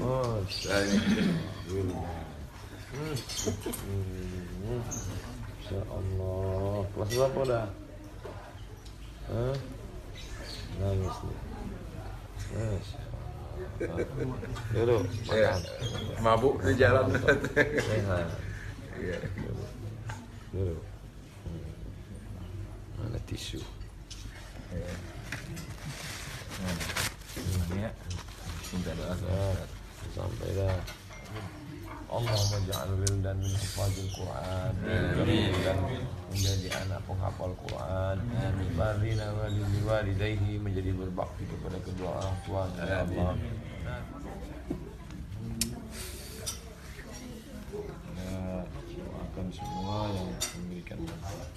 Oh, saya Insya Allah. Kelas berapa dah? Nangis nih. Duduk, makan. Mabuk di jalan. Sehat. Duduk. Mana tisu? Ya. Minta doa Sampai dah. Allahumma ja'alul dan min hafazil Quran. Dan menjadi anak penghafal Quran. Barina walidayhi, menjadi berbakti kepada kedua orang tua. Ya Allah. Doakan semua yang memberikan manfaat.